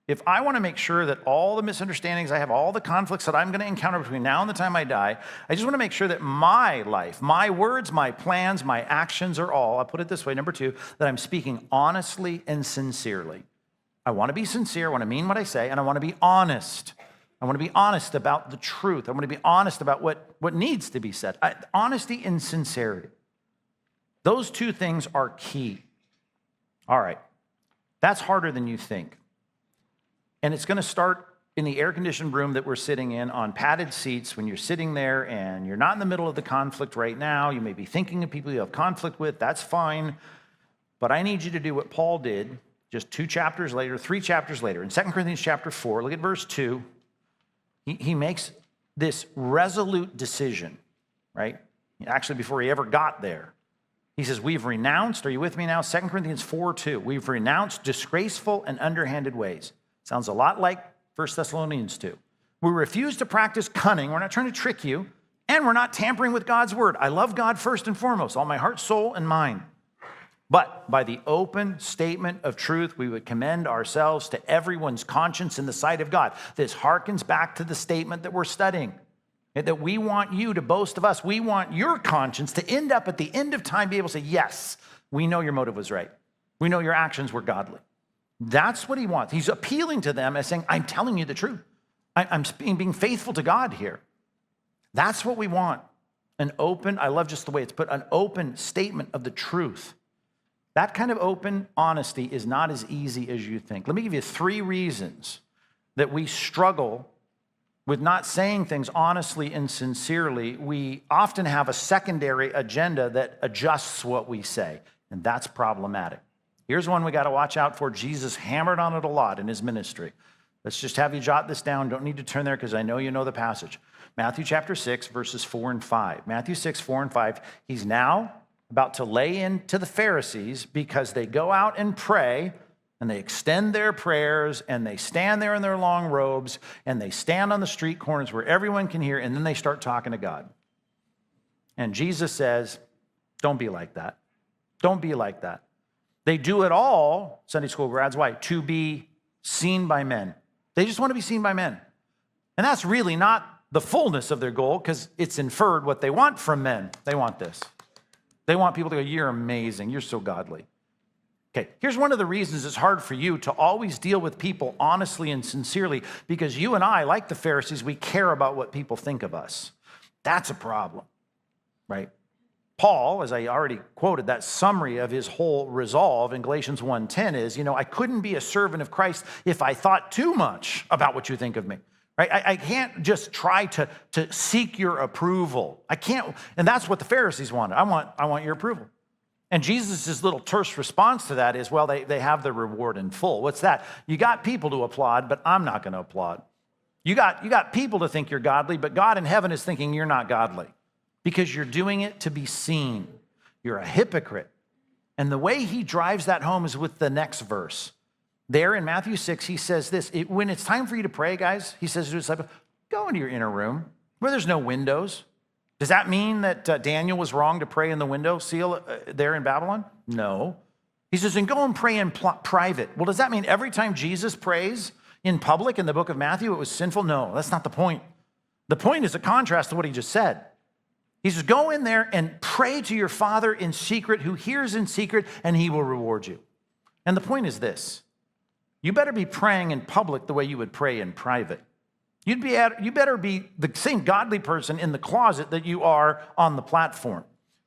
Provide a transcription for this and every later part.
If I want to make sure that all the misunderstandings I have, all the conflicts that I'm going to encounter between now and the time I die, I just want to make sure that my life, my words, my plans, my actions are all, I'll put it this way, number 2, that I'm speaking honestly and sincerely. I want to be sincere, I want to mean what I say, and I want to be honest. I want to be honest about the truth. I want to be honest about what needs to be said. Honesty and sincerity. Those 2 things are key. All right, that's harder than you think. And it's going to start in the air-conditioned room that we're sitting in on padded seats when you're sitting there and you're not in the middle of the conflict right now. You may be thinking of people you have conflict with. That's fine. But I need you to do what Paul did just 2 chapters later, 3 chapters later. In 2 Corinthians chapter 4, look at verse 2. He makes this resolute decision, right? Actually, before he ever got there. He says, we've renounced, are you with me now? 2 Corinthians 4:2. We've renounced disgraceful and underhanded ways. Sounds a lot like 1 Thessalonians 2. We refuse to practice cunning. We're not trying to trick you. And we're not tampering with God's word. I love God first and foremost, all my heart, soul, and mind. But by the open statement of truth, we would commend ourselves to everyone's conscience in the sight of God. This harkens back to the statement that we're studying, that we want you to boast of us. We want your conscience to end up at the end of time, be able to say, yes, we know your motive was right. We know your actions were godly. That's what he wants. He's appealing to them as saying, I'm telling you the truth. I'm being faithful to God here. That's what we want. An open, I love just the way it's put, an open statement of the truth. That kind of open honesty is not as easy as you think. Let me give you 3 reasons that we struggle with not saying things honestly and sincerely. We often have a secondary agenda that adjusts what we say, and that's problematic. Here's one we got to watch out for. Jesus hammered on it a lot in his ministry. Let's just have you jot this down. Don't need to turn there because I know you know the passage. Matthew chapter 6, verses 4 and 5. Matthew 6, 4 and 5. He's now about to lay into the Pharisees because they go out and pray and they extend their prayers and they stand there in their long robes and they stand on the street corners where everyone can hear, and then they start talking to God. And Jesus says, don't be like that. Don't be like that. They do it all, Sunday school grads, why? To be seen by men. They just want to be seen by men. And that's really not the fullness of their goal because it's inferred what they want from men. They want this. They want people to go, you're amazing. You're so godly. Okay, here's one of the reasons it's hard for you to always deal with people honestly and sincerely, because you and I, like the Pharisees, we care about what people think of us. That's a problem, right? Paul, as I already quoted, that summary of his whole resolve in Galatians 1:10 is, I couldn't be a servant of Christ if I thought too much about what you think of me. Right? I can't just try to seek your approval. I can't, and that's what the Pharisees wanted. I want your approval. And Jesus' little terse response to that is, well, they have their reward in full. What's that? You got people to applaud, but I'm not going to applaud. You got people to think you're godly, but God in heaven is thinking you're not godly because you're doing it to be seen. You're a hypocrite. And the way he drives that home is with the next verse. There in Matthew 6, he says this, when it's time for you to pray, guys, he says to his disciples, go into your inner room where there's no windows. Does that mean that Daniel was wrong to pray in the window seal there in Babylon? No. He says, and go and pray in private. Well, does that mean every time Jesus prays in public in the book of Matthew, it was sinful? No, that's not the point. The point is a contrast to what he just said. He says, go in there and pray to your Father in secret, who hears in secret, and he will reward you. And the point is this. You better be praying in public the way you would pray in private. You better be the same godly person in the closet that you are on the platform.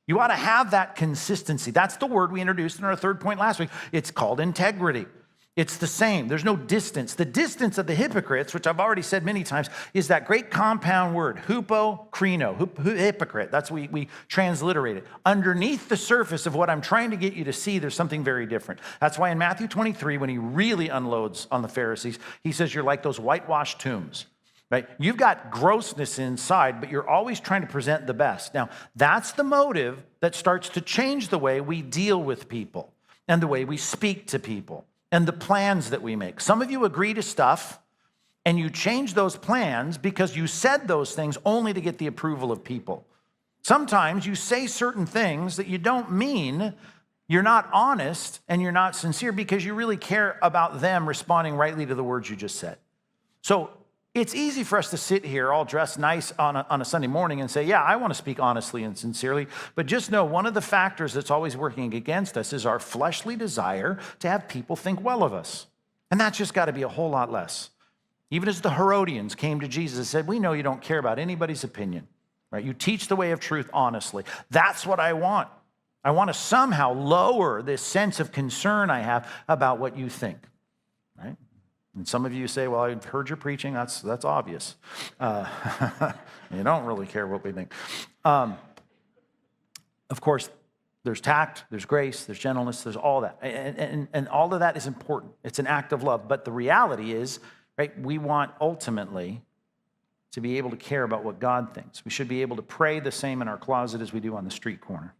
You ought to have that consistency. That's the word we introduced in our 3rd point last week. It's called integrity. It's the same. There's no distance. The distance of the hypocrites, which I've already said many times, is that great compound word, hypocrino, hypocrite. That's what we transliterate it. Underneath the surface of what I'm trying to get you to see, there's something very different. That's why in Matthew 23, when he really unloads on the Pharisees, he says you're like those whitewashed tombs. Right? You've got grossness inside, but you're always trying to present the best. Now, that's the motive that starts to change the way we deal with people and the way we speak to people and the plans that we make. Some of you agree to stuff and you change those plans because you said those things only to get the approval of people. Sometimes you say certain things that you don't mean, You're not honest and you're not sincere because you really care about them responding rightly to the words you just said. So it's easy for us to sit here all dressed nice on a Sunday morning and say, yeah, I want to speak honestly and sincerely. But just know one of the factors that's always working against us is our fleshly desire to have people think well of us. And that's just got to be a whole lot less. Even as the Herodians came to Jesus and said, we know you don't care about anybody's opinion, right? You teach the way of truth honestly. That's what I want. I want to somehow lower this sense of concern I have about what you think, right? And some of you say, well, I've heard your preaching. That's obvious. You don't really care what we think. Of course, there's tact, there's grace, there's gentleness, there's all that. And all of that is important. It's an act of love. But the reality is, right, we want ultimately to be able to care about what God thinks. We should be able to pray the same in our closet as we do on the street corner.